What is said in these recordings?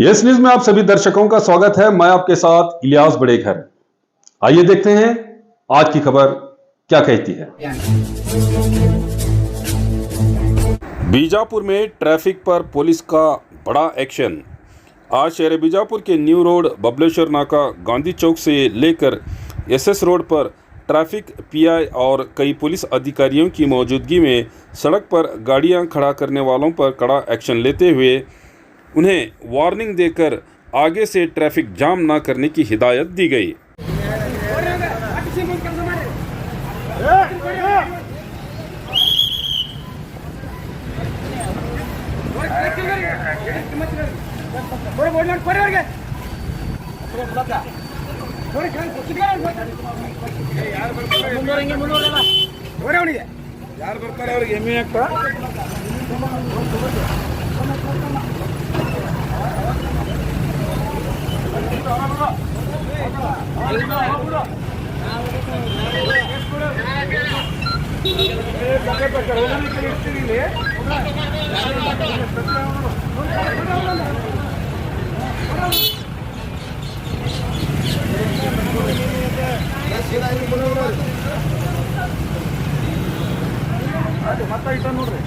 Yes news में आप सभी दर्शकों का स्वागत है। मैं आपके साथ इलियास बड़ेघर। आइए देखते हैं आज की खबर क्या कहती है। बीजापुर में ट्रैफिक पर पुलिस का बड़ा एक्शन। आज शहर बीजापुर के न्यू रोड, बबलेश्वर नाका, गांधी चौक से लेकर एसएस रोड पर ट्रैफिक पीआई और कई पुलिस अधिकारियों की मौजूदगी में सड़क पर गाड़ियां खड़ा करने वालों पर कड़ा एक्शन लेते हुए उन्हें वार्निंग देकर आगे से ट्रैफिक जाम न करने की हिदायत दी गई। ಯಾರು ಬರ್ತಾರೆ ಅವ್ರಿಗೆ ಎಮ್ಮೆ ಆಗ್ತಾ ಮತ್ತ ಇಟ್ಟ ನೋಡ್ರಿ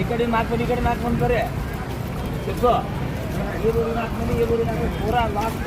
इकडे नाक करे पूरा लास्ट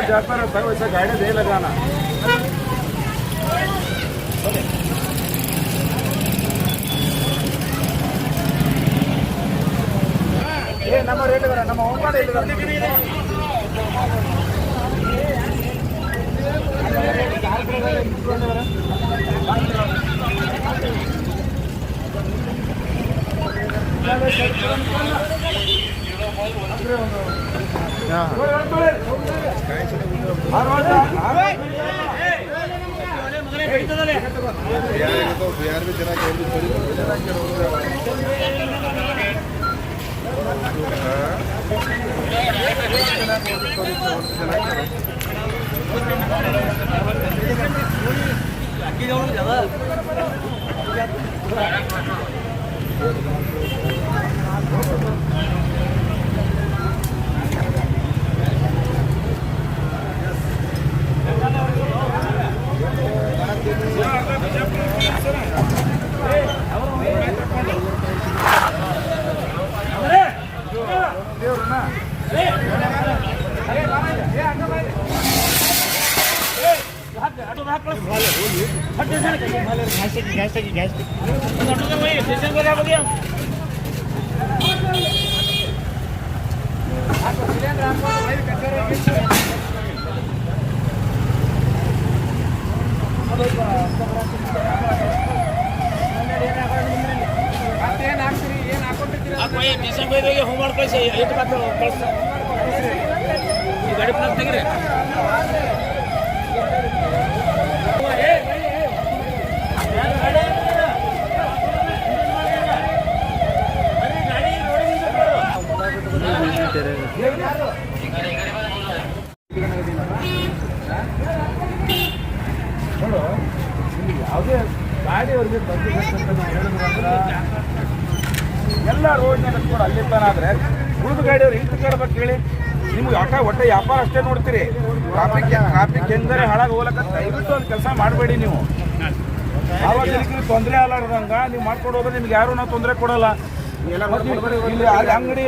जाता रहता है वैसा गाड़ी दे लगाना। ये नंबर रेट करा नंबर होगा रेट करा बिहार में जरा ಹೋಮ್ ಮಾಡಿ ಕಳಿಸಿ ಎಷ್ಟು ಕಳಿಸ ಈ ಗಾಡಿ ಪ್ಲಗ್ ತೆಗಿರಿ ಯಾವುದೇ ಗಾಡಿಯವರಿಗೆ ಎಲ್ಲ ರೋಡ್ನಾಗ ಕೂಡ ಅಲ್ಲಿ ತನ ಆದರೆ ಉಳಿದ ಗಾಡಿಯವ್ರು ಹಿಂಗೆ ಕೇಳ್ಬೇಕು ಹೇಳಿ. ನಿಮ್ಗೆ ಒಟ್ಟೆ ವ್ಯಾಪಾರ ಅಷ್ಟೇ ನೋಡ್ತೀರಿ. ಟ್ರಾಫಿಕ್ ಹೆಂಗಾರೆ ಹಾಳಾಗಿ ಹೋಗ್ಲಕ್ಕ ದಯವಿಟ್ಟು ಒಂದು ಕೆಲಸ ಮಾಡಬೇಡಿ. ನೀವು ಸಾರ್ವಜನಿಕರಿಗೆ ತೊಂದರೆ ಆಗಲಾರ್ದಂಗೆ ನೀವು ಮಾಡ್ಕೊಂಡು ಹೋದ್ರೆ ನಿಮ್ಗೆ ಯಾರು ನಾವು ತೊಂದರೆ ಕೊಡೋಲ್ಲ. ಇಲ್ಲಿ ಅಂಗಡಿ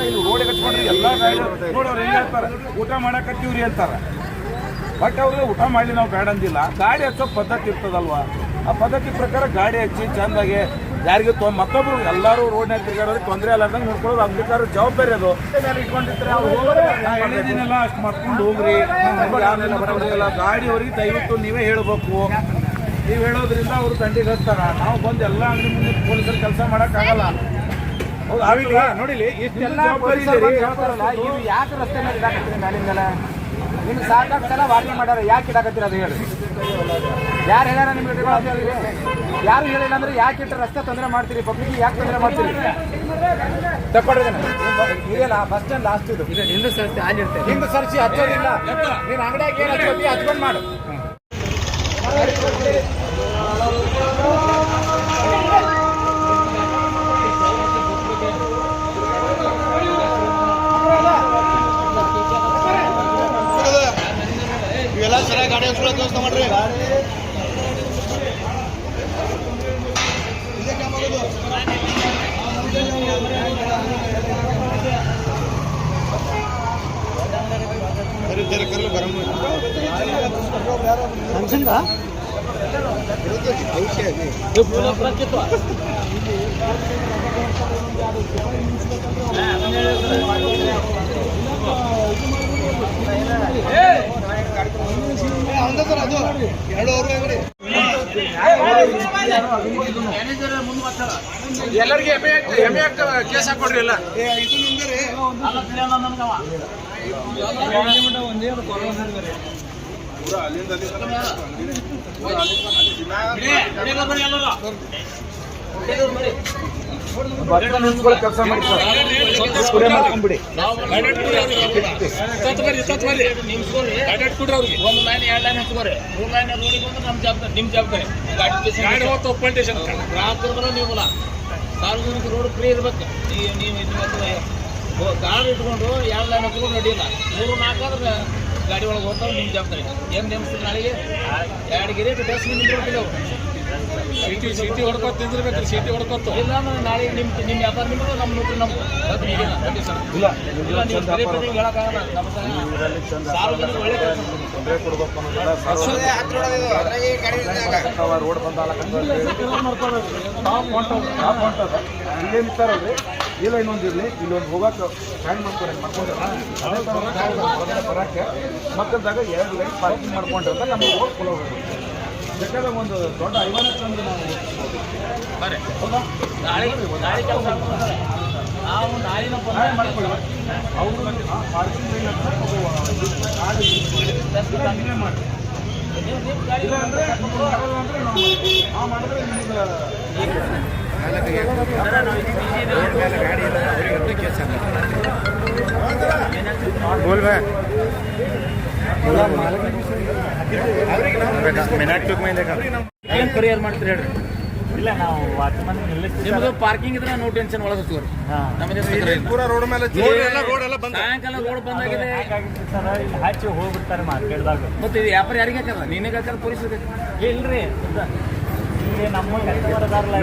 ಇಲ್ಲಿ ರೋಡಿಗೆ ಹಚ್ಕೊಂಡ್ರಿ ಎಲ್ಲ ಗಾಡಿ ನೋಡೋರು ಹೆಂಗೆ ಹೇಳ್ತಾರೆ, ಊಟ ಮಾಡಕತ್ತೀವ್ರಿ ಅಂತಾರೆ. ಬಟ್ ಅವ್ರಿಗೆ ಊಟ ಮಾಡಲಿ ನಾವು ಬೇಡ ಅಂದಿಲ್ಲ. ಗಾಡಿ ಹಚ್ಚೋ ಪದ್ಧತಿ ಇರ್ತದಲ್ವ, ಆ ಪದ್ಧತಿ ಪ್ರಕಾರ ಗಾಡಿ ಹಚ್ಚಿ ಚೆಂದಾಗಿ ಯಾರಿಗೆ ಮತ್ತೊಬ್ರು ಎಲ್ಲರೂ ರೋಡ್ನಾಗ ತಿರ್ಗಾಡೋರಿಗೆ ತೊಂದರೆ ಅಲ್ಲಾರ್ದಂಗೆ ನೋಡ್ಕೊಳ್ಳೋದು ಅಧಿಕಾರ ಜವಾಬ್ದಾರಿ. ಅದು ಇಟ್ಕೊಂಡಿರ್ತಾರೆ ಹೇಳಿದೀನೆಲ್ಲ ಅಷ್ಟು ಮಾಡ್ಕೊಂಡು ಹೋಗ್ರಿ. ಗಾಡಿಯವ್ರಿಗೆ ದಯವಿಟ್ಟು ನೀವೇ ಹೇಳ್ಬೇಕು. ನೀವು ಹೇಳೋದ್ರಿಂದ ಅವರು ದಂಡಿಗೆ ಹಚ್ತಾರ. ನಾವು ಬಂದು ಎಲ್ಲ ಅಂಗಡಿ ಮುಂದೆ ಪೊಲೀಸರು ಕೆಲಸ ಮಾಡೋಕ್ಕಾಗಲ್ಲ. ಹೌದು ನೋಡಿಲಿ, ಇಷ್ಟೆಲ್ಲ ಹೇಳ್ತಾರಲ್ಲ, ಇವು ಯಾಕೆ ರಸ್ತೆ ಮೇಲೆ ಇದಾಕತ್ತೀರಿ ಮ್ಯಾಲಿಂದೆಲ್ಲ? ನಿಮ್ಗೆ ಸಾಕಾಗ ಸಲ ವಾರ್ನಿಂಗ್ ಮಾಡ್ಯಾರ, ಯಾಕೆ ಇದಾಕತ್ತೀರ ಅದು ಹೇಳಿ. ಯಾರು ಹೇಳ್ಯಾರ ನಿಮ್ಗೆ? ಯಾರು ಹೇಳಿಲ್ಲ ಅಂದ್ರೆ ಯಾಕೆ ಇಟ್ಟು ರಸ್ತೆ ತೊಂದರೆ ಮಾಡ್ತೀರಿ? ಪಬ್ಲಿಕ್ ಯಾಕೆ ತೊಂದರೆ ಮಾಡ್ತೀರಿ? ತಕ್ಕೊಡ್ರಿ ಇದೆಯಲ್ಲ ಬಸ್ ಸ್ಟ್ಯಾಂಡ್ ಲಾಸ್ಟ್ ಇದು ಹಿಂದೆ ಸರ್ಚಿ ಆಗಿರ್ತದೆ. ಹಿಂದೆ ಸರ್ಚಿ ಹಚ್ಚೋದಿಲ್ಲ. ನೀನು ಅಂಗಡಿಯಾಗ ಏನು ಹಚ್ಚೋದಿ ಹಚ್ಕೊಂಡು ಮಾಡು. ಇವೆಲ್ಲ ಸರಿಯಾಗಿ ಗಾಡಿ ಹಚ್ಕೊಳ್ಳೋ ಕೆಲಸ ಮಾಡ್ರಿ. ಎಲ್ಲರಿಗೆ ಎಮ್ಮೆ ಕೇಸ್ ಹಾಕೊಡ್ರಿ. ಎಲ್ಲ ಕೆಲಸ ಮಾಡಿ ಮಾಡ್ಕೊಂಡ್ಬಿಡಿ. ಒಂದು ಲೈನ್ 2 ಲೈನ್ ಹಚ್ಕೋರಿ. 3 ಲೈನ್ ರೋಡಿಗೆ ಬಂದ್ರೆ ನಮ್ಮ ಜವಾಬ್ದಾರಿ, ನಿಮ್ಮ ಜವಾಬ್ದಾರಿ. ಗ್ರಾಹಕರು ನೀವಲ್ಲ, ಸಾರ್ವಜನಿಕ ರೋಡ್ ಫ್ರೀ ಇರ್ಬೇಕು. ನೀವು ಕಾರ್ ಇಟ್ಕೊಂಡು 2 ಲೈನ್ ಹಚ್ಕೊಂಡು ನಡಿಯಿಲ್ಲ. 3-4 ಆದ್ರೆ ಗಾಡಿ ಒಳಗೆ ಹೋಗ್ತಾವೆ. ನಿಮ್ಮ ಜವಾಬ್ದಾರಿ ಏನು ನೇಮಿಸ್ತೀರಿ? ನಾಳೆಗೆ 2 ಗಿರಿ ಡಸ್ಟ್ಬಿನ್ ನಿಂತಿರ್ಬೇಕಿಲ್ಲ. ಅವರು ಸಿಟಿ ಹೊಡ್ಕೊತ ನಿಂದಿರ್ಬೇಕು. ಸಿಟಿ ಹೊಡ್ಕೊತ ಇಲ್ಲ ಅಂದ್ರೆ ನಾಳೆ ನಿಮ್ಮ ವ್ಯಾಪಾರ ನಿಮ್ಮದು, ನಮ್ಮ ನೋಡ್ರಿ ನಮ್ಗೆ ಇಲ್ಲ. ನೀವು ಹೇಳೋಕ್ಕಾಗಲ್ಲ. ನಮ್ಮ ಸಾರ್ವಜನಿಕ ಒಳ್ಳೆ ತೊಂದರೆ ಕೊಡ್ಬೇಕು ರೋಡ್ ಬಂದಾಲ ಇಲ್ಲೇ ನಿಂತಾರಲ್ರಿ. ಇಲ್ಲ ಇನ್ನೊಂದು ಇರಲಿ, ಇಲ್ಲೊಂದು ಹೋಗಕ್ಕೆ ಸ್ಟ್ಯಾಂಡ್ ಮಾಡ್ಕೊಂಡ್ರೆ ಅದೇ ಥರ ಬರೋಕ್ಕೆ ಮಕ್ಕಳದಾಗ 2 ಲೈನ್ ಪಾರ್ಕಿಂಗ್ ಮಾಡ್ಕೊಂಡಿರ್ತಾರೆ. ನಮಗೆ ರೋಡ್ ಫುಲ್ ಹೋಗ್ಬೇಕು. ಬೇಕಾದ್ರೆ ಒಂದು ದೊಡ್ಡ ಐವನ ತಂದು ನಾವು ಹೌದಾ ನಾಳೆ ಕೆಲಸ ನಾವು ನಾಳಿನ ಮಾಡ್ಕೊಳ್ಳಿ. ಅವರು ಪಾರ್ಕಿಂಗ್ ಲೈನ್ ಮಾಡಿ ಇಲ್ಲಾಂದರೆ ನಾವು ಮಾಡಿದ್ರೆ ನಿಮಗೆ ಬೋಲ್ ಏನು ಪರಿಹಾರ ಮಾಡ್ತೀರಿ ಹೇಳ್ರಿ? ಇಲ್ಲ ನಾವು ವಾಚ್ಮನ್ ನಿಲ್ಲಿಸ್ತೀವಿ ನಿಮ್ಮದು ಪಾರ್ಕಿಂಗ್ ಇದ್ರೆ ನೋ ಟೆನ್ಷನ್ ಒಳಗೆ ಹಚ್ಚಿವ್ರಿ. ಪೂರಾ ರೋಡ್ ಮೇಲೆ ಸಾಯಂಕಾಲ ರೋಡ್ ಬಂದಾಗಿದೆ. ಸರ್ ಇಲ್ಲಿ ಹಚ್ಚಿ ಹೋಗ್ಬಿಡ್ತಾರೆ ಮಾರ್ಕೆಟ್ದಾಗ. ಮತ್ತೆ ಇದು ವ್ಯಾಪಾರ ಯಾರಿಗೆ ಹಾಕದ? ನಿನಗೆ ಹಾಕದ ಪೊಲೀಸರಿಗೆ? ಇಲ್ರಿ ಇಲ್ಲಿ ನಮ್ಮ ಕಸ್ಟಮರ್ದಾರಲ್ಲ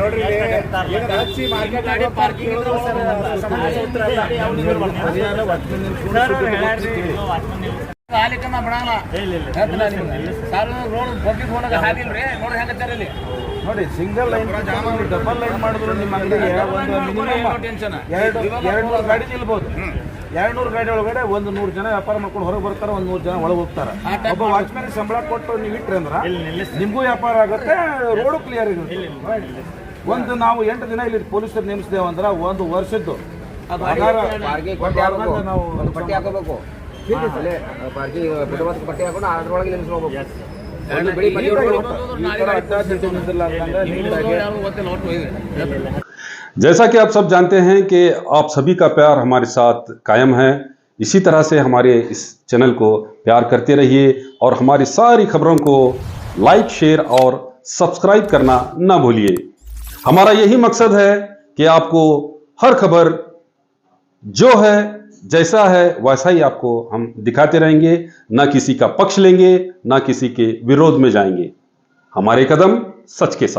ಗಾಡಿ ಪಾರ್ಕಿಂಗ್ ಇದ್ರೆ ಸಮಸ್ಯೆ ಉತ್ತರಲ್ಲ. ಹಾಲಿಕಮ್ಮ ಬಿಡಲ್ಲ. ರೋಡ್ ಬಗ್ಗಿಗೆ ಹೋದಾಗ ಹಾದಿಲ್ರಿ, ನೋಡ್ರಿ ಹೆಂಗತ್ತಾರ ಇಲ್ಲಿ. ನೋಡಿ, ಸಿಂಗಲ್ ಲೈನ್ ಡಬಲ್ ಲೈನ್ ಮಾಡಿದ್ರು ನಿಮ್ಮ ಅಂಗಡಿಗೆ ಒಂದು ಮಿನಿಮಮ್ ಟೆನ್ಷನ್ 200 ಗಾಡಿ ನಿಲ್ಬಹುದು. 200 ಗಾಡಿ ಒಳಗಡೆ 100 ಜನ ವ್ಯಾಪಾರ ಮಾಡ್ಕೊಂಡು ಹೊರಗೆ ಬರ್ತಾರೆ, 100 ಜನ ಒಳಗೆ ಹೋಗ್ತಾರೆ. ಒಬ್ಬ ವಾಚ್ಮ್ಯಾನ್ ಸಂಬಳ ಕೊಟ್ಟು ನೀವು ಇಟ್ರಿ ಅಂದ್ರೆ ನಿಮಗೂ ವ್ಯಾಪಾರ ಆಗುತ್ತೆ, ರೋಡು ಕ್ಲಿಯರ್ ಇರುತ್ತೆ. ಒಂದು ನಾವು 8 ದಿನ ಇಲ್ಲಿ ಪೊಲೀಸರು ನೇಮಿಸಿದೇವು ಅಂದ್ರೆ 1 ವರ್ಷದ್ದು ನಾವು ಪಟ್ಟಿ ಹಾಕೋಬೇಕು. ಪಾರ್ಕಿಂಗ್ ಪಟ್ಟಿ ಹಾಕೊಂಡು ಅದ್ರೊಳಗೆ ನಿಲ್ಲಿಸ್ಕೋಬೇಕು. जैसा कि आप सब जानते हैं कि आप सभी का प्यार हमारे साथ कायम है। इसी तरह से हमारे इस चैनल को प्यार करते रहिए और हमारी सारी खबरों को लाइक, शेयर और सब्सक्राइब करना ना भूलिए। हमारा यही मकसद है कि आपको हर खबर जो है जैसा है वैसा ही आपको हम दिखाते रहेंगे, ना किसी का पक्ष लेंगे, ना किसी के विरोध में जाएंगे। हमारे कदम सच के साथ।